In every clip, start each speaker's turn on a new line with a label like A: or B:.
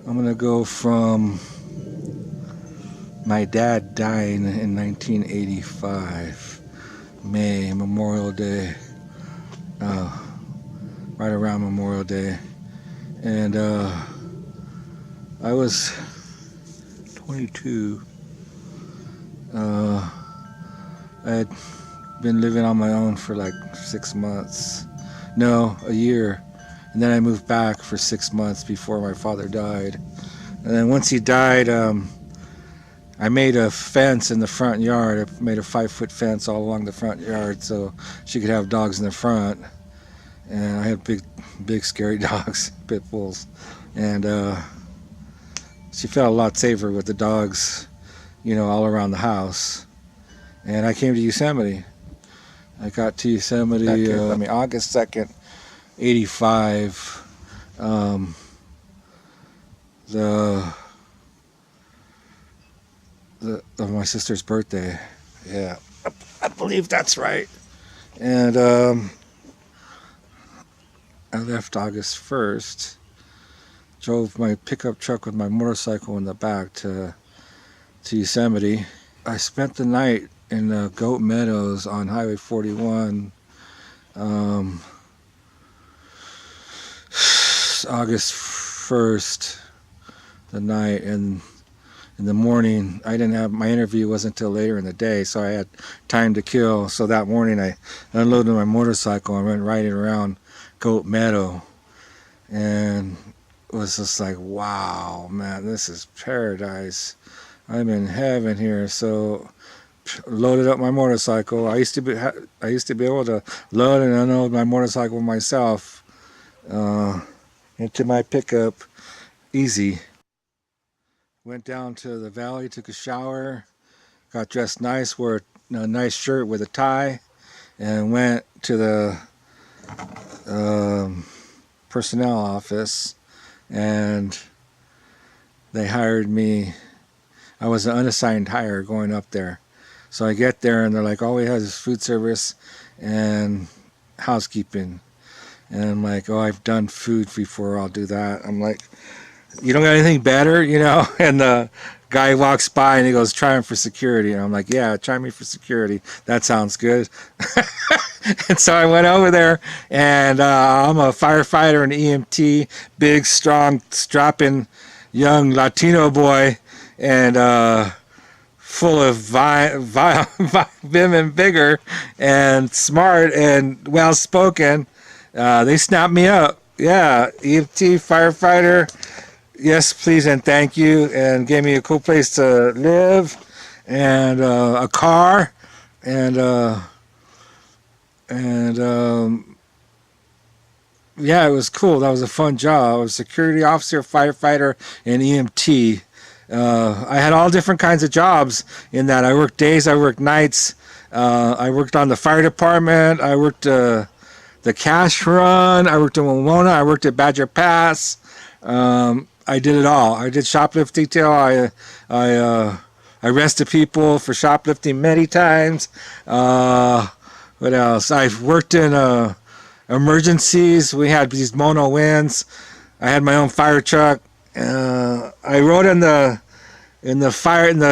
A: I'm gonna go from my dad dying in 1985, Memorial Day, uh, right around Memorial Day, and I was 22. I had been living on my own for like 6 months, no, a year, and then I moved back for 6 months before my father died. And then once he died, I made a fence in the front yard. I made a 5-foot fence all along the front yard so she could have dogs in the front. And I had big scary dogs, pit bulls. And she felt a lot safer with the dogs, all around the house. And I came to Yosemite. I got to Yosemite, August 2nd, 85. Of my sister's birthday. Yeah, I believe that's right. And I left August 1st, drove my pickup truck with my motorcycle in the back to Yosemite. I spent the night in the Goat Meadows on Highway 41, August 1st, the night, and in the morning, my interview wasn't until later in the day, so I had time to kill. So that morning I unloaded my motorcycle and went riding around Goat Meadow, and it was just like, wow, man, this is paradise. I'm in heaven here. So loaded up my motorcycle. I used to be able to load and unload my motorcycle myself into my pickup, easy. Went down to the valley, took a shower, got dressed nice, wore a nice shirt with a tie, and went to the personnel office, and they hired me. I was an unassigned hire going up there. So I get there, and they're like, all we have is food service and housekeeping. And I'm like, oh, I've done food before, I'll do that. I'm like, you don't got anything better, And the guy walks by and he goes, try him for security. And I'm like, yeah, try me for security. That sounds good. And so I went over there, and I'm a firefighter and EMT, big, strong, strapping, young Latino boy, and full of vim and vigor, and smart and well-spoken. They snapped me up. Yeah, EMT, firefighter. Yes, please, and thank you, and gave me a cool place to live, and a car, and yeah, it was cool. That was a fun job. I was a security officer, firefighter, and EMT. I had all different kinds of jobs in that. I worked days, I worked nights. I worked on the fire department. I worked the cash run. I worked in Pomona. I worked at Badger Pass. I did it all. I did shoplift detail. I arrested people for shoplifting many times. What else? I've worked in emergencies. We had these mono winds. I had my own fire truck. I rode in the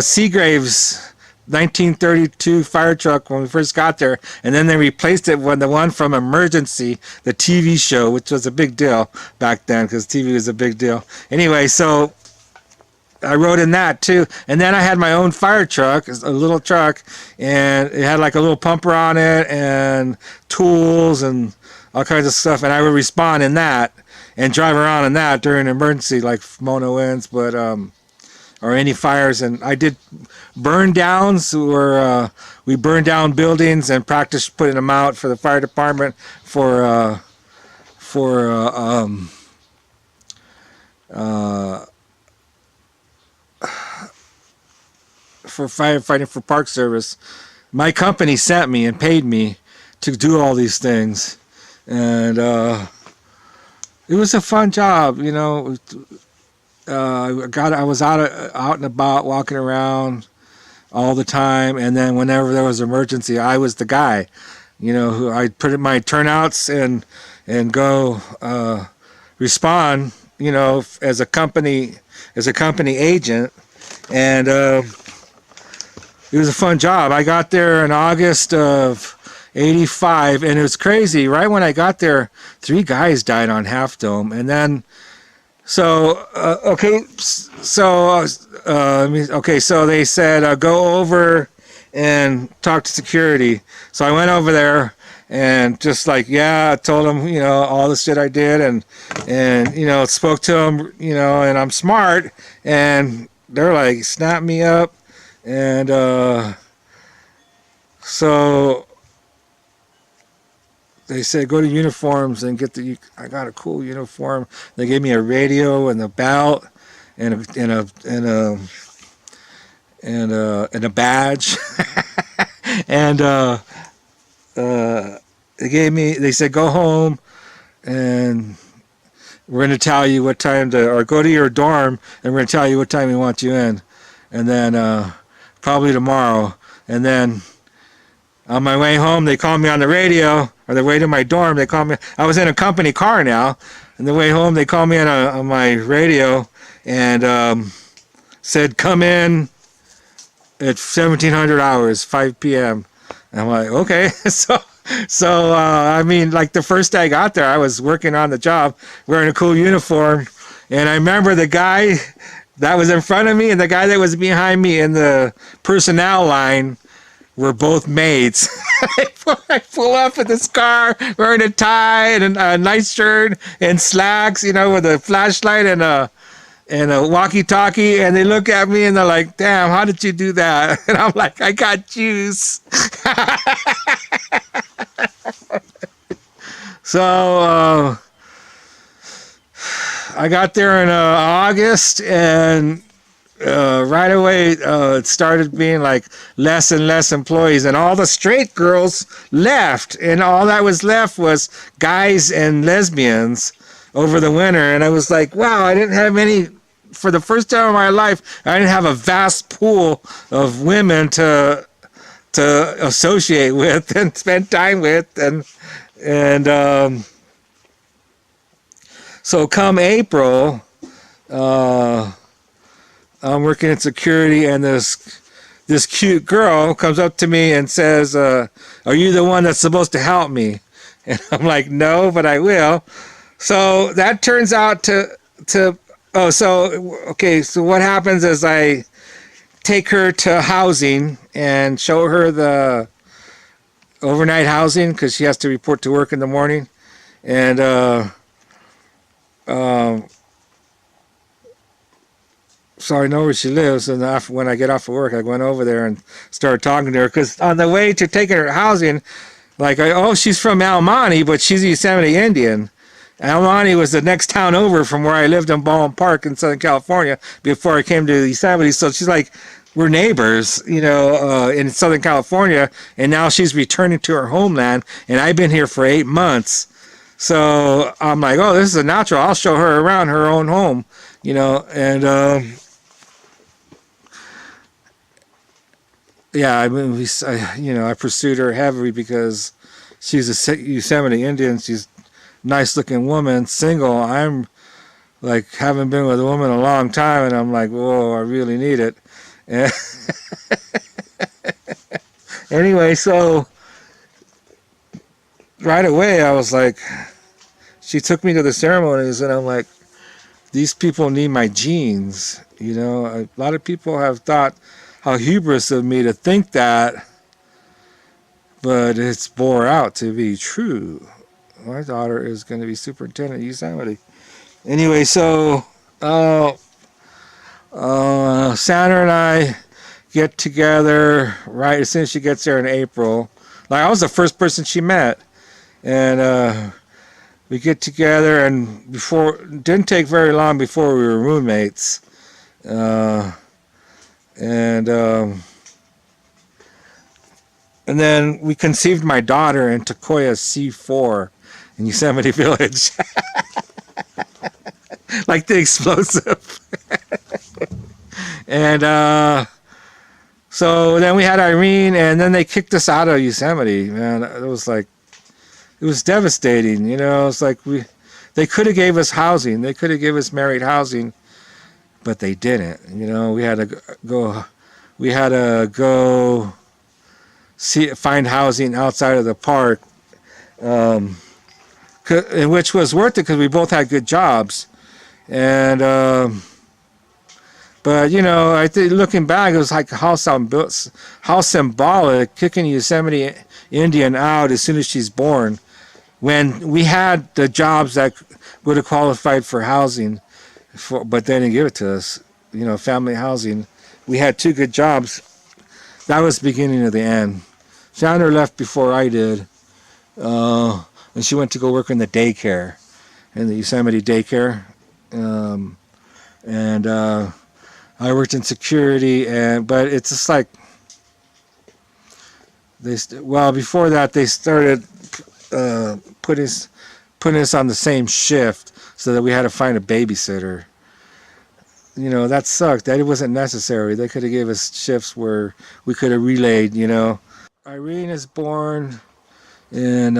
A: Seagraves 1932 fire truck when we first got there, and then they replaced it with the one from Emergency, the TV show, which was a big deal back then because TV was a big deal. Anyway, so I rode in that too, and then I had my own fire truck, a little truck, and it had like a little pumper on it and tools and all kinds of stuff, and I would respond in that and drive around in that during an emergency, like mono winds, but or any fires. And I did burn downs where we burned down buildings and practiced putting them out for the fire department for firefighting for Park Service. My company sent me and paid me to do all these things, and it was a fun job, I was out and about, walking around all the time, and then whenever there was an emergency, I was the guy, who I'd put in my turnouts and go respond, as a company agent, and it was a fun job. I got there in August of '85, and it was crazy. Right when I got there, 3 guys died on Half Dome, and then so they said go over and talk to security. So I went over there and just I told them all the shit I did, and spoke to them, and I'm smart, and they're like snap me up, and so they said go to uniforms and I got a cool uniform. They gave me a radio and a belt and a badge and they said go home and we're going to tell you what time or go to your dorm and we're going to tell you what time we want you in, and then probably tomorrow. And then on my way home, they called me on the radio, or the way to my dorm, they called me. I was in a company car now, and the way home, they called me on my radio and said, come in at 1700 hours, 5 p.m. And I'm like, okay. So the first day I got there, I was working on the job, wearing a cool uniform, and I remember the guy that was in front of me and the guy that was behind me in the personnel line were both maids. I pull up in this car wearing a tie and a nice shirt and slacks, with a flashlight and a walkie-talkie, and they look at me and they're like, damn, how did you do that? And I'm like, I got juice. So I got there in August, and right away it started being like less and less employees, and all the straight girls left, and all that was left was guys and lesbians over the winter. And I was like, wow, I didn't have any. For the first time in my life, I didn't have a vast pool of women to associate with and spend time with, and so come April, I'm working in security, and this cute girl comes up to me and says, are you the one that's supposed to help me? And I'm like, no, but I will. So that turns out so what happens is I take her to housing and show her the overnight housing, because she has to report to work in the morning. And so I know where she lives, and when I get off of work, I went over there and started talking to her, because on the way to taking her housing, she's from Almani, but she's a Yosemite Indian. Almani was the next town over from where I lived in Baldwin Park in Southern California before I came to Yosemite. So she's like, we're neighbors, in Southern California, and now she's returning to her homeland, and I've been here for 8 months. So I'm like, oh, this is a natural. I'll show her around her own home, and I pursued her heavily because she's a Yosemite Indian. She's nice looking woman, single. I'm like, haven't been with a woman a long time, and I'm like, whoa, I really need it. And anyway, so right away I was like, she took me to the ceremonies, and I'm like, these people need my genes. A lot of people have thought how hubris of me to think that, but it's bore out to be true. My daughter is going to be superintendent at Yosemite. Anyway, so Sandra and I get together right as soon as she gets there in April. I was the first person she met, and we get together, and it didn't take very long before we were roommates, and then we conceived my daughter in Tecoya C-4 in Yosemite Village. Like the explosive. And so then we had Irene, and then they kicked us out of Yosemite. Man, it was devastating. It's like they could have gave us housing. They could have given us married housing, but they didn't. You know, we had to go find housing outside of the park, which was worth it because we both had good jobs. And but you know, I think looking back, it was like how symbolic kicking Yosemite Indian out as soon as she's born, when we had the jobs that would have qualified for housing, but they didn't give it to us. You know, family housing. We had 2 good jobs. That was the beginning of the end. Sandra left before I did, and she went to go work in the daycare, in the Yosemite daycare, and I worked in security. But it's just like before that they started putting us on the same shift so that we had to find a babysitter. You know, that sucked. That it wasn't necessary. They could have gave us shifts where we could have relayed, you know. Irene is born in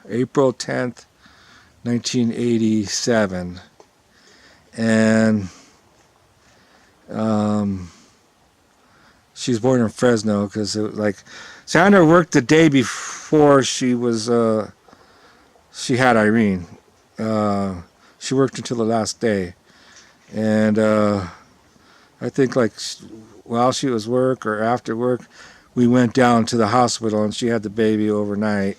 A: April 10th, 1987. And she's born in Fresno because it was like Sandra worked the day before she had Irene. She worked until the last day. And I think like while she was work or after work, we went down to the hospital and she had the baby overnight.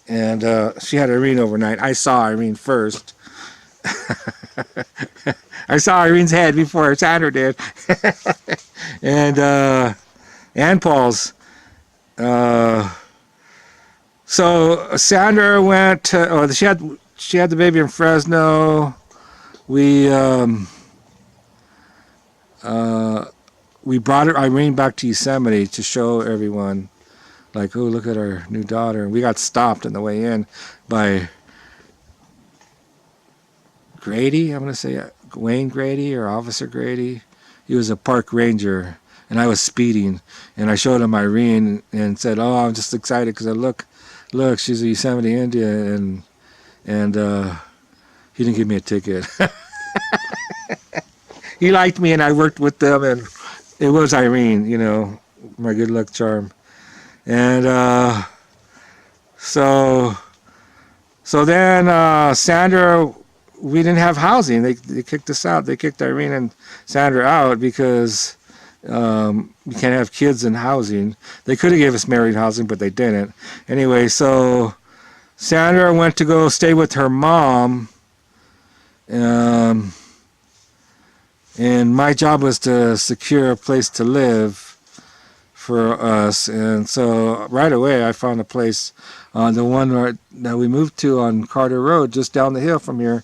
A: And she had Irene overnight. I saw Irene first. I saw Irene's head before Sandra did. and Paul's. So Sandra went to, she had the baby in Fresno. We brought Irene back to Yosemite to show everyone, like, oh, look at our new daughter. And we got stopped on the way in by Grady, I'm going to say Wayne Grady or Officer Grady. He was a park ranger, and I was speeding. And I showed him Irene and said, oh, I'm just excited because look, she's a Yosemite Indian. And he didn't give me a ticket. He liked me, and I worked with them, and it was Irene, you know, my good luck charm. And so then Sandra, we didn't have housing. They kicked us out. They kicked Irene and Sandra out because you can't have kids in housing. They could have gave us married housing, but they didn't. Anyway, so Sandra went to go stay with her mom. And my job was to secure a place to live for us. And so right away I found a place, the one that we moved to on Carter Road, just down the hill from here.